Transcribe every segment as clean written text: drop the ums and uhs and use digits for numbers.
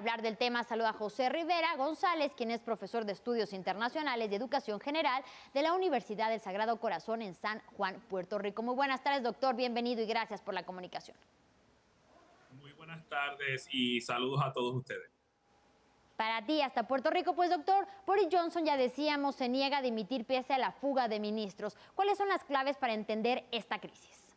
hablar del tema saludo a José Rivera González, quien es profesor de Estudios Internacionales y Educación General de la Universidad del Sagrado Corazón en San Juan, Puerto Rico. Muy buenas tardes, doctor, bienvenido y gracias por la comunicación. Muy buenas tardes y saludos a todos ustedes. Para ti, hasta Puerto Rico, pues doctor, Boris Johnson, ya decíamos, se niega a dimitir pese a la fuga de ministros. ¿Cuáles son las claves para entender esta crisis?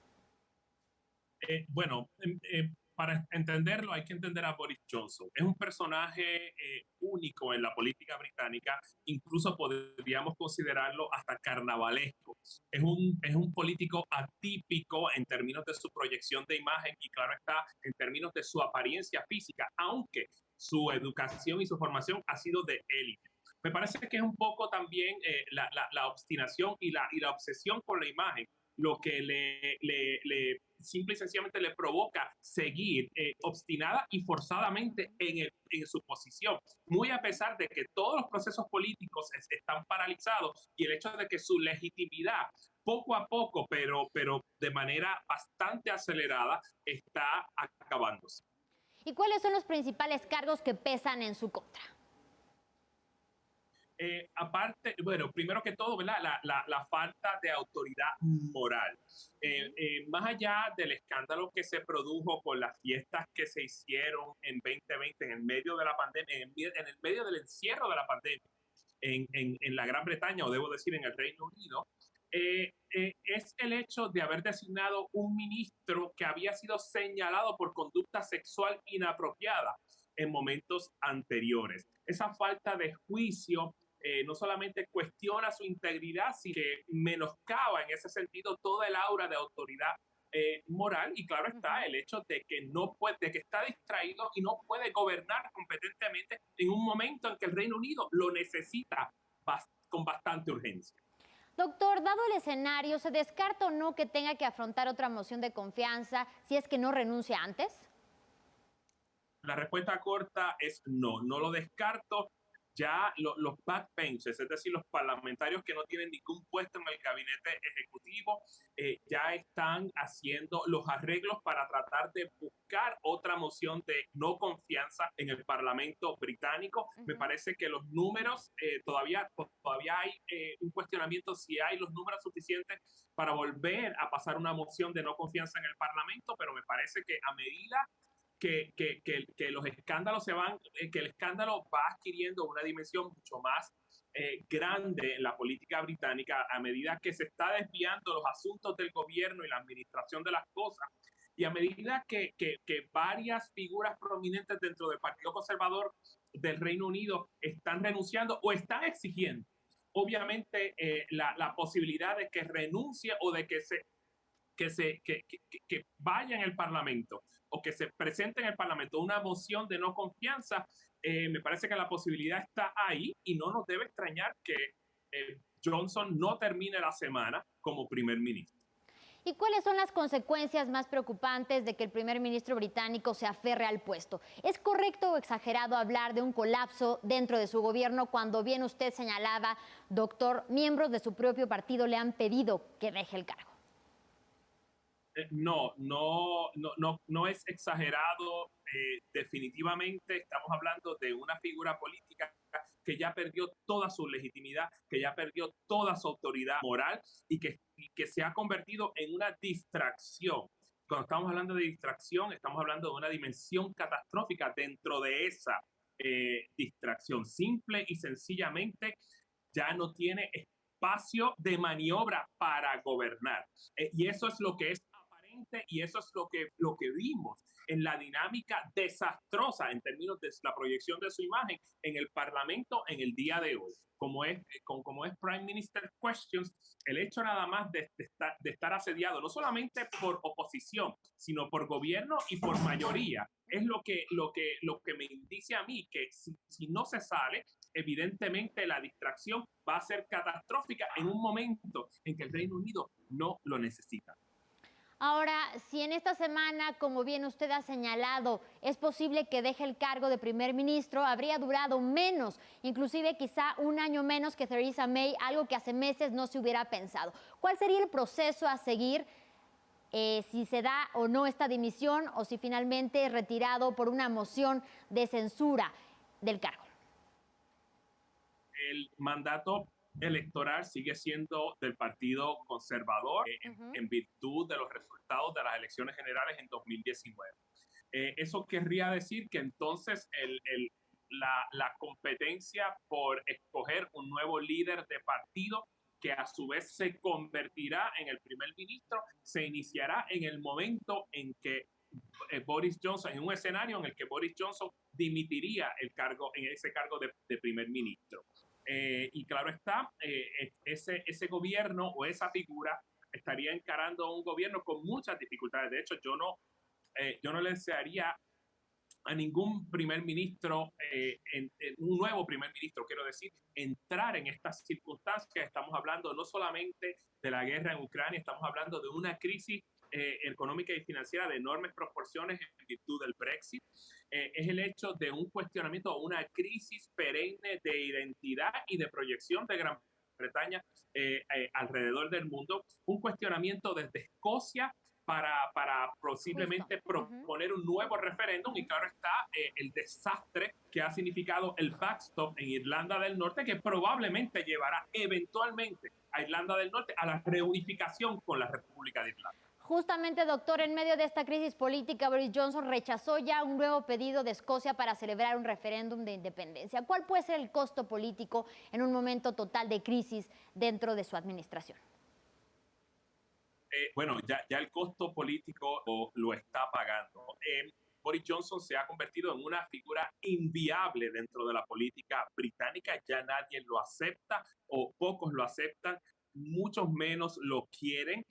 Para entenderlo hay que entender a Boris Johnson. Es un personaje único en la política británica, incluso podríamos considerarlo hasta carnavalesco. Es un político atípico en términos de su proyección de imagen y claro está, en términos de su apariencia física, aunque su educación y su formación ha sido de élite. Me parece que es un poco también la obstinación y la obsesión con la imagen lo que le simple y sencillamente le provoca seguir obstinada y forzadamente en su posición, muy a pesar de que todos los procesos políticos están paralizados y el hecho de que su legitimidad poco a poco, pero de manera bastante acelerada, está acabándose. ¿Y cuáles son los principales cargos que pesan en su contra? Aparte, bueno, primero que todo, ¿verdad? La falta de autoridad moral. Más allá del escándalo que se produjo con las fiestas que se hicieron en 2020, en el medio de la pandemia, en el medio del encierro de la pandemia en la Gran Bretaña, o debo decir en el Reino Unido, es el hecho de haber designado un ministro que había sido señalado por conducta sexual inapropiada en momentos anteriores. Esa falta de juicio no solamente cuestiona su integridad, sino que menoscaba en ese sentido toda el aura de autoridad moral y claro está el hecho de que no puede, de que está distraído y no puede gobernar competentemente en un momento en que el Reino Unido lo necesita con bastante urgencia. Doctor, dado el escenario, ¿se descarta o no que tenga que afrontar otra moción de confianza si es que no renuncia antes? La respuesta corta es no, no lo descarto. Ya los backbenchers, es decir, los parlamentarios que no tienen ningún puesto en el gabinete ejecutivo, ya están haciendo los arreglos para tratar de buscar otra moción de no confianza en el Parlamento británico. Me parece que los números, todavía hay un cuestionamiento si hay los números suficientes para volver a pasar una moción de no confianza en el Parlamento, pero me parece que a medida que los escándalos que el escándalo va adquiriendo una dimensión mucho más grande en la política británica a medida que se está desviando los asuntos del gobierno y la administración de las cosas y a medida que varias figuras prominentes dentro del Partido Conservador del Reino Unido están renunciando o están exigiendo obviamente la posibilidad de que renuncie o de que vaya en el Parlamento o que se presente en el Parlamento una moción de no confianza, me parece que la posibilidad está ahí y no nos debe extrañar que Johnson no termine la semana como primer ministro. ¿Y cuáles son las consecuencias más preocupantes de que el primer ministro británico se aferre al puesto? ¿Es correcto o exagerado hablar de un colapso dentro de su gobierno cuando bien usted señalaba, doctor, miembros de su propio partido le han pedido que deje el cargo? No es exagerado. Definitivamente estamos hablando de una figura política que ya perdió toda su legitimidad, que ya perdió toda su autoridad moral y que se ha convertido en una distracción. Cuando estamos hablando de distracción, estamos hablando de una dimensión catastrófica dentro de esa distracción. Simple y sencillamente ya no tiene espacio de maniobra para gobernar. Y eso es lo que es y eso es lo que vimos en la dinámica desastrosa en términos de la proyección de su imagen en el Parlamento en el día de hoy. Como es Prime Minister Questions, el hecho nada más de estar asediado, no solamente por oposición, sino por gobierno y por mayoría, es lo que me indicia a mí que si no se sale, evidentemente la distracción va a ser catastrófica en un momento en que el Reino Unido no lo necesita. Ahora, si en esta semana, como bien usted ha señalado, es posible que deje el cargo de primer ministro, habría durado menos, inclusive quizá un año menos que Theresa May, algo que hace meses no se hubiera pensado. ¿Cuál sería el proceso a seguir si se da o no esta dimisión o si finalmente es retirado por una moción de censura del cargo. El mandato electoral sigue siendo del Partido Conservador en virtud de los resultados de las elecciones generales en 2019. Eso querría decir que entonces la competencia por escoger un nuevo líder de partido que a su vez se convertirá en el primer ministro, se iniciará en el momento en que Boris Johnson, en un escenario en el que Boris Johnson dimitiría en ese cargo de primer ministro. Y claro está, ese gobierno o esa figura estaría encarando un gobierno con muchas dificultades. De hecho, yo no le desearía a ningún primer ministro, un nuevo primer ministro, quiero decir, entrar en estas circunstancias. Estamos hablando no solamente de la guerra en Ucrania, estamos hablando de una crisis económica y financiera de enormes proporciones en virtud del Brexit. Es el hecho de un cuestionamiento o una crisis perenne de identidad y de proyección de Gran Bretaña alrededor del mundo. Un cuestionamiento desde Escocia para posiblemente proponer un nuevo referéndum, y claro está el desastre que ha significado el backstop en Irlanda del Norte, que probablemente llevará eventualmente a Irlanda del Norte a la reunificación con la República de Irlanda. Justamente, doctor, en medio de esta crisis política, Boris Johnson rechazó ya un nuevo pedido de Escocia para celebrar un referéndum de independencia. ¿Cuál puede ser el costo político en un momento total de crisis dentro de su administración? Bueno, ya el costo político lo está pagando. Boris Johnson se ha convertido en una figura inviable dentro de la política británica. Ya nadie lo acepta o pocos lo aceptan, muchos menos lo quieren.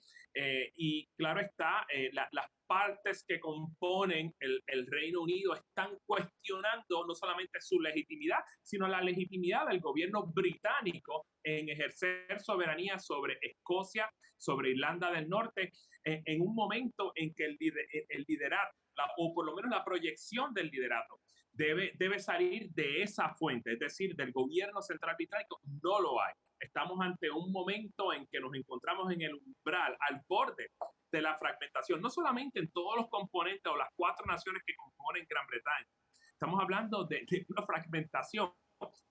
Y claro está, las partes que componen el Reino Unido están cuestionando no solamente su legitimidad, sino la legitimidad del gobierno británico en ejercer soberanía sobre Escocia, sobre Irlanda del Norte, en un momento en que el liderato, o por lo menos la proyección del liderato, debe salir de esa fuente, es decir, del gobierno central británico. No lo hay. Estamos ante un momento en que nos encontramos en el umbral, al borde de la fragmentación, no solamente en todos los componentes o las 4 naciones que componen Gran Bretaña. Estamos hablando de una fragmentación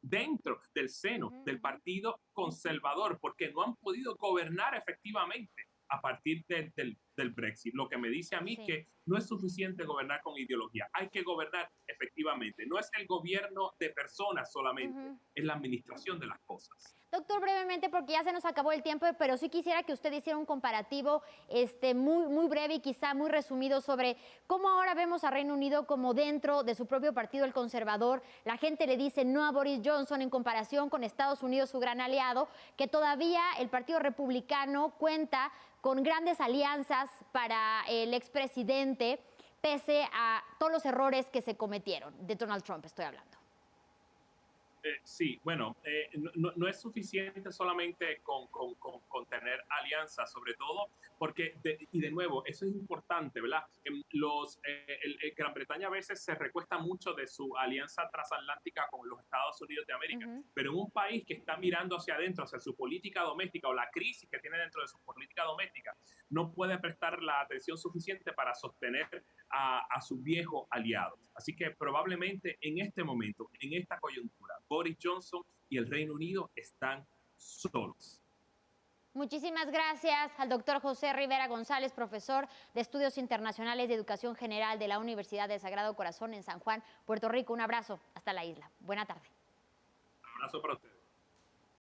dentro del seno del Partido Conservador, porque no han podido gobernar efectivamente a partir del Brexit. Lo que me dice a mí que no es suficiente gobernar con ideología, hay que gobernar efectivamente. No es el gobierno de personas solamente, es la administración de las cosas. Doctor, brevemente, porque ya se nos acabó el tiempo, pero sí quisiera que usted hiciera un comparativo muy breve y quizá muy resumido sobre cómo ahora vemos a Reino Unido como dentro de su propio partido, el conservador. La gente le dice no a Boris Johnson en comparación con Estados Unidos, su gran aliado, que todavía el Partido Republicano cuenta con grandes alianzas para el expresidente, pese a todos los errores que se cometieron. De Donald Trump estoy hablando. Sí, bueno, no es suficiente solamente con tener alianzas, sobre todo porque, y de nuevo, eso es importante, ¿verdad? Gran Bretaña a veces se recuesta mucho de su alianza transatlántica con los Estados Unidos de América, pero en un país que está mirando hacia adentro, hacia su política doméstica o la crisis que tiene dentro de su política doméstica, no puede prestar la atención suficiente para sostener a su viejo aliado. Así que probablemente en este momento, en esta coyuntura, Boris Johnson y el Reino Unido están solos. Muchísimas gracias al doctor José Rivera González, profesor de Estudios Internacionales de Educación General de la Universidad del Sagrado Corazón en San Juan, Puerto Rico. Un abrazo hasta la isla. Buena tarde. Un abrazo para ustedes.